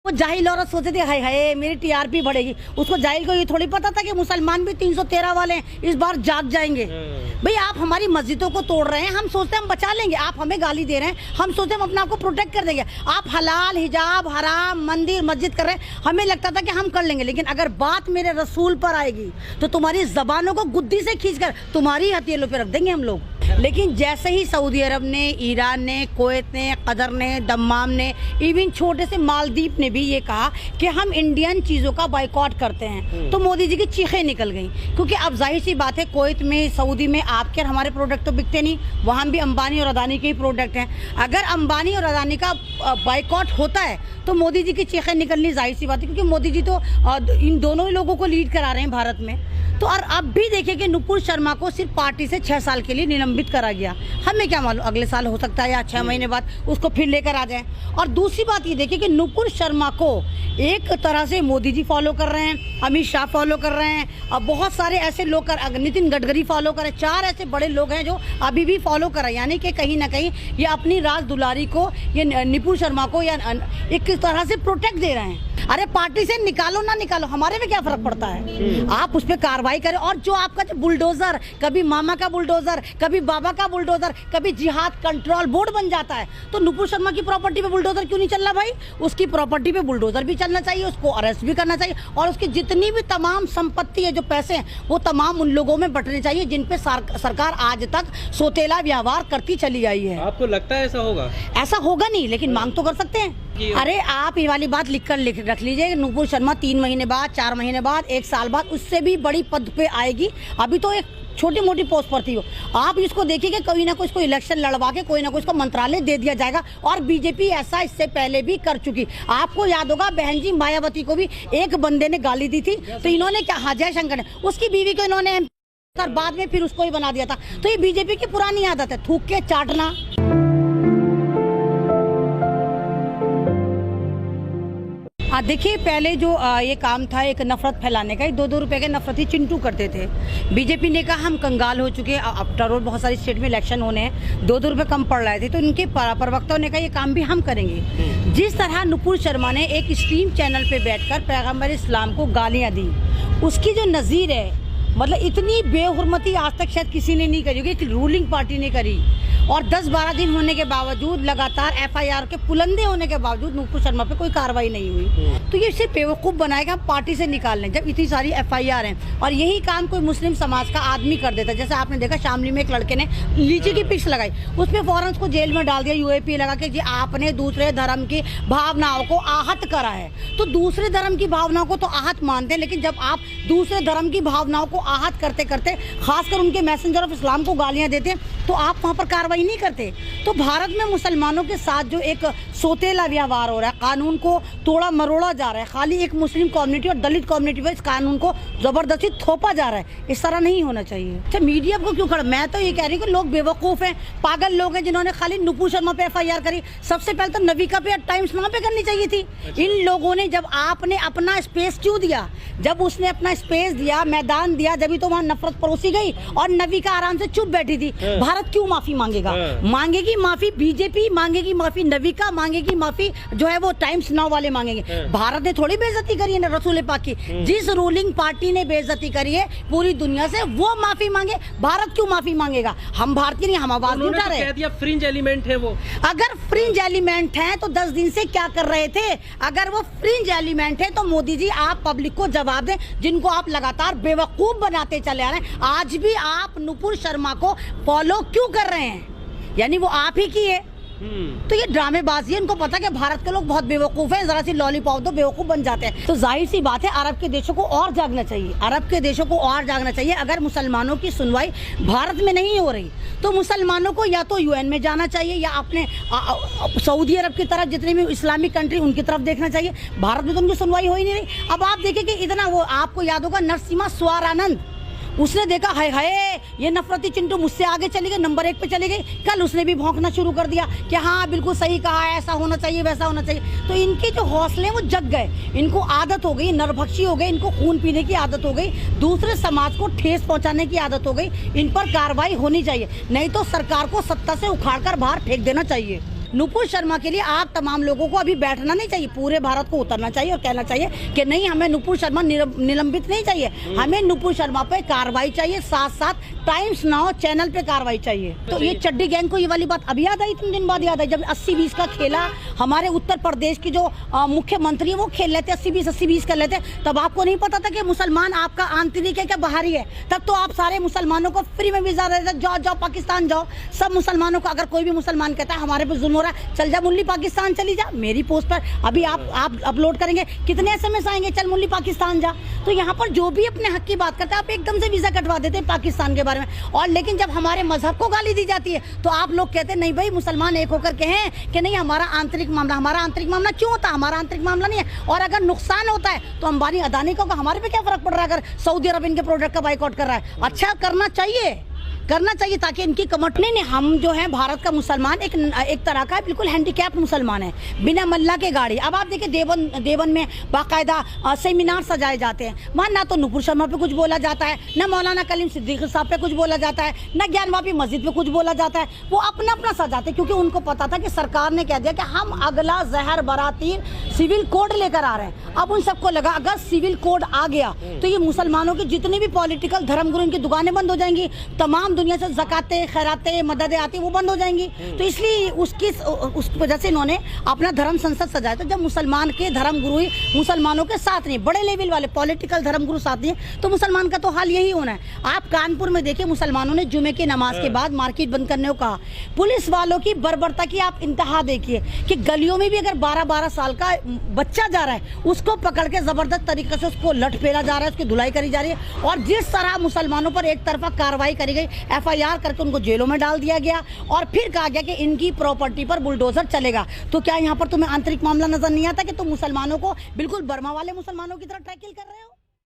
वो जाहिल औरत सोचते थे हाय हाय मेरी टीआरपी बढ़ेगी। उसको जाहिल को ये थोड़ी पता था कि मुसलमान भी 313 वाले हैं, इस बार जाग जाएंगे। भाई आप हमारी मस्जिदों को तोड़ रहे हैं, हम सोचते हैं हम बचा लेंगे। आप हमें गाली दे रहे हैं, हम सोचते हैं हम अपने आप को प्रोटेक्ट कर देंगे। आप हलाल हिजाब हराम मंदिर मस्जिद कर रहे हैं, हमें लगता था कि हम कर लेंगे। लेकिन अगर बात मेरे रसूल पर आएगी तो तुम्हारी जबानों को गुद्दी से खींचकर तुम्हारी हथेलियों पे रख देंगे हम लोग। लेकिन जैसे ही सऊदी अरब ने, ईरान ने, कुवैत ने, कतर ने, दम्माम ने, इवन छोटे से मालदीव ने भी ये कहा कि हम इंडियन चीज़ों का बाइकॉट करते हैं, तो मोदी जी की चीखें निकल गई। क्योंकि अब जाहिर सी बात है कुवैत में, सऊदी में आपके और हमारे प्रोडक्ट तो बिकते नहीं, वहाँ भी अंबानी और अदानी के ही प्रोडक्ट हैं। अगर अंबानी और अदानी का बाइकॉट होता है तो मोदी जी की चीखें निकलनी जाहिर सी बात है, क्योंकि मोदी जी तो इन दोनों ही लोगों को लीड करा रहे हैं भारत में। तो और अब भी देखिए कि नुपुर शर्मा को सिर्फ पार्टी से 6 साल के लिए निलंबित करा गया। हमें क्या मालूम अगले साल हो सकता है या 6 महीने बाद उसको फिर लेकर आ जाए। और दूसरी बात ये देखिए कि नुपुर शर्मा को एक तरह से मोदी जी फॉलो कर रहे हैं, अमित शाह फॉलो कर रहे हैं, अब बहुत सारे ऐसे लोग नितिन गडकरी फॉलो कर रहे हैं। 4 ऐसे बड़े लोग हैं जो अभी भी फॉलो कर रहे हैं। यानी कि कहीं ना कहीं ये अपनी राज दुलारी को, ये नुपुर शर्मा को या एक तरह से प्रोटेक्ट दे रहे हैं। अरे पार्टी से निकालो ना निकालो, हमारे में क्या फर्क पड़ता है। आप उस पर कार्रवाई करें। और जो आपका जो बुलडोजर, कभी मामा का बुलडोजर, कभी बाबा का बुलडोजर, कभी जिहाद कंट्रोल बोर्ड बन जाता है, तो नुपुर शर्मा की प्रॉपर्टी पे बुलडोजर क्यों नहीं चल रहा भाई? उसकी प्रॉपर्टी पे बुलडोजर भी चलना चाहिए, उसको अरेस्ट भी करना चाहिए, और उसकी जितनी भी तमाम संपत्ति है, जो पैसे हैं, वो तमाम उन लोगों में बंटने चाहिए जिन पे सरकार आज तक सोतेला व्यवहार करती चली आई है। आपको लगता है ऐसा होगा? ऐसा होगा नहीं, लेकिन मांग तो कर सकते हैं। अरे आप ये वाली बात लिख रख लीजिए, नुपुर शर्मा 3 महीने बाद, 4 महीने बाद, 1 साल बाद उससे भी बड़ी पद पे आएगी। अभी तो एक छोटी मोटी पोस्ट पर थी वो। आप इसको देखिए कि कोई ना कोई इसको इलेक्शन लड़वा के कोई ना कोई इसको मंत्रालय दे दिया जाएगा। और बीजेपी ऐसा इससे पहले भी कर चुकी। आपको याद होगा बहन जी मायावती को भी एक बंदे ने गाली दी थी, तो इन्होंने क्या, हाँ जयशंकर ने, उसकी बीवी को इन्होंने बाद में फिर उसको ही बना दिया था। तो ये बीजेपी की पुरानी आदत है, थूक के चाटना। देखिए पहले जो ये काम था एक नफरत फैलाने का, 2-2 रुपए के नफरती चिंटू करते थे। बीजेपी ने कहा हम कंगाल हो चुके हैं, आफ्टर ऑल बहुत सारी स्टेट में इलेक्शन होने हैं, 2-2 रुपए कम पड़ रहे थे, तो इनके प्रवक्ताओं ने कहा ये काम भी हम करेंगे। जिस तरह नुपुर शर्मा ने एक स्ट्रीम चैनल पे बैठकर पैगम्बर इस्लाम को गालियाँ दी, उसकी जो नज़ीर है, मतलब इतनी बेहुरमती आज तक शायद किसी ने नहीं करी होगी, एक रूलिंग पार्टी ने करी। और 10-12 दिन होने के बावजूद, लगातार FIR के पुलंदे होने के बावजूद नुपुर शर्मा पे कोई कार्रवाई नहीं हुई। तो ये सिर्फ बेवकूफ़ बनाएगा पार्टी से निकालने, जब इतनी सारी FIR हैं। और यही काम कोई मुस्लिम समाज का आदमी कर देता। जैसे आपने देखा शामली में एक लड़के ने लीची की पिक्स लगाई, उसमें फ़ौरन उसको जेल में डाल दिया, UAP लगा के, जी आपने दूसरे धर्म की भावनाओं को आहत करा है। तो दूसरे धर्म की भावनाओं को तो आहत मानते हैं, लेकिन जब आप दूसरे धर्म की भावनाओं को आहत करते करते खासकर उनके मैसेंजर ऑफ इस्लाम को गालियाँ देते हैं, तो आप वहाँ पर कार्रवाई नहीं करते। तो भारत में मुसलमानों के साथ जो एक सोतेला व्यवहार हो रहा है, कानून को तोड़ा मरोड़ा जा रहा है, खाली एक मुस्लिम कम्युनिटी और दलित कम्युनिटी पर इस कानून को जबरदस्ती थोपा जा रहा है, इस तरह नहीं होना चाहिए। अच्छा मीडिया को क्यों खड़ा? मैं तो ये कह रही हूँ कि लोग बेवकूफ़ हैं, पागल लोग हैं, जिन्होंने खाली नुपुर शर्मा पे FIR करी। सबसे पहले तो नविका पे, टाइम्स नाउ पे करनी चाहिए थी। इन लोगों ने, जब आपने अपना स्पेस क्यों दिया, जब उसने अपना स्पेस दिया, मैदान दिया, जब तो वहाँ नफरत परोसी गई और नविका आराम से चुप बैठी थी। भारत क्यों माफी मांगेगा? मांगेगी माफी बीजेपी, मांगेगी माफी नविका, मांगेगी माफी जो है वो टाइम्स नाउ वाले मांगेंगे। भारत ने थोड़ी बेइज्जती करी है रसूल पाक की। जिस रूलिंग पार्टी ने बेइज्जती करी है पूरी दुनिया से, वो माफी मांगे। भारत क्यों माफी मांगेगा? हम भारतीय नहीं, हम आवाज उठा रहे हैं। फ्रिंज एलिमेंट है वो। अगर फ्रिंज एलिमेंट है तो 10 दिन से क्या कर रहे थे? अगर वो फ्रिंज एलिमेंट है तो मोदी जी आप पब्लिक को जवाब दें, जिनको आप लगातार बेवकूफ बनाते चले आ रहे हैं। आज भी आप नुपुर शर्मा को फॉलो क्यों कर रहे हैं? यानी वो आप ही की है। तो ये ड्रामेबाजी है। इनको पता कि भारत के लोग बहुत बेवकूफ़ हैं, जरा सी लॉलीपॉप तो बेवकूफ़ बन जाते हैं। तो जाहिर सी बात है अरब के देशों को और जागना चाहिए, अरब के देशों को और जागना चाहिए। अगर मुसलमानों की सुनवाई भारत में नहीं हो रही तो मुसलमानों को या तो UN में जाना चाहिए या अपने सऊदी अरब की तरफ, जितनी भी इस्लामिक कंट्री उनकी तरफ देखना चाहिए। भारत में तो उनकी सुनवाई हो ही नहीं रही। अब आप देखिए कि इतना, वो आपको याद होगा नरसिम्हा स्वारानंद, उसने देखा हाय हाय ये नफरती चिंटू मुझसे आगे चली गई, नंबर 1 पे चली गई। कल उसने भी भौंकना शुरू कर दिया कि हाँ बिल्कुल सही कहा, ऐसा होना चाहिए, वैसा होना चाहिए। तो इनके जो हौसले वो जग गए, इनको आदत हो गई, नरभक्षी हो गए, इनको खून पीने की आदत हो गई, दूसरे समाज को ठेस पहुंचाने की आदत हो गई। इन पर कार्रवाई होनी चाहिए, नहीं तो सरकार को सत्ता से उखाड़ कर बाहर फेंक देना चाहिए। नुपुर शर्मा के लिए आप तमाम लोगों को अभी बैठना नहीं चाहिए, पूरे भारत को उतरना चाहिए और कहना चाहिए कि नहीं, हमें नुपुर शर्मा निलंबित नहीं चाहिए, हमें नुपुर शर्मा पे कार्रवाई चाहिए, साथ साथ टाइम्स नाउ चैनल पे कार्रवाई चाहिए। तो ये चड्डी गैंग को ये वाली बात अभी याद आई, 3 दिन बाद याद आई, जब 80-20 का खेला हमारे उत्तर प्रदेश की जो मुख्यमंत्री है वो खेल लेते 80-20 कर लेते, तब आपको नहीं पता था कि मुसलमान आपका आंतरिक है क्या बाहरी है? तब तो आप सारे मुसलमानों को फ्री में वीजा देते, जाओ पाकिस्तान जाओ। सब मुसलमानों को, अगर कोई भी मुसलमान कहता है हमारे पे जुल्म हो रहा है, चल जा मुल्ली पाकिस्तान चली जा। मेरी पोस्ट पर अभी आप अपलोड करेंगे, कितने SMS आएंगे, चल मुल्ली पाकिस्तान जा। तो यहाँ पर जो भी अपने हक की बात करते हैं आप एकदम से वीजा कटवा देते हैं पाकिस्तान के बारे में। और लेकिन जब हमारे मजहब को गाली दी जाती है तो आप लोग कहते हैं नहीं भाई, मुसलमान एक होकर के हैं कि नहीं, हमारा आंतरिक मामला क्यों होता है? हमारा आंतरिक मामला नहीं है। और अगर नुकसान होता है तो अंबानी अदानी को हमारे पे क्या फर्क पड़ रहा है अगर सऊदी अरब इनके प्रोडक्ट का बाइकआउट कर रहा है? अच्छा करना चाहिए ताकि इनकी कमट नहीं। हम जो है भारत का मुसलमान एक तरह का बिल्कुल हैंडीकैप मुसलमान है, बिना मल्ला के गाड़ी। अब आप देखिए देवन में बाकायदा सेमिनार सजाए जाते हैं, वहाँ ना तो नुपुर शर्मा पे कुछ बोला जाता है, ना मौलाना कलीम सिद्दीकी साहब पे कुछ बोला जाता है, ना ज्ञानवापी मस्जिद पे कुछ बोला जाता है। वो अपना सजाते, क्योंकि उनको पता था कि सरकार ने कह दिया कि हम अगला जहर बराती सिविल कोड लेकर आ रहे हैं। अब उन सबको लगा अगर सिविल कोड आ गया तो ये मुसलमानों की जितनी भी पॉलिटिकल धर्मगुरु इनकी दुकानें बंद हो जाएंगी, तमाम दुनिया से ज़कातें खैरातें मददें आती वो बंद हो जाएंगी। तो इसलिए उस वजह से इन्होंने अपना धर्म संसद सजाया। तो जब मुसलमान के धर्मगुरु ही मुसलमानों के साथ नहीं, बड़े लेवल वाले पॉलिटिकल धर्मगुरु साथ नहीं, तो मुसलमान का तो हाल यही होना है। आप कानपुर में देखिए, मुसलमानों ने जुमे की नमाज के बाद मार्केट बंद करने को कहा। पुलिस वालों की बर्बरता की आप इंतहा देखिए कि गलियों में भी अगर 12-12 साल का बच्चा जा रहा है उसको पकड़ के जबरदस्त तरीके से उसको लटपेरा जा रहा है, उसकी धुलाई करी जा रही है। और जिस तरह मुसलमानों पर एक तरफा कार्रवाई करी गई, FIR करके उनको जेलों में डाल दिया गया और फिर कहा गया कि इनकी प्रॉपर्टी पर बुलडोजर चलेगा। तो क्या यहाँ पर तुम्हें आंतरिक मामला नजर नहीं आता कि तुम मुसलमानों को बिल्कुल बर्मा वाले मुसलमानों की तरह टैकल कर रहे हो?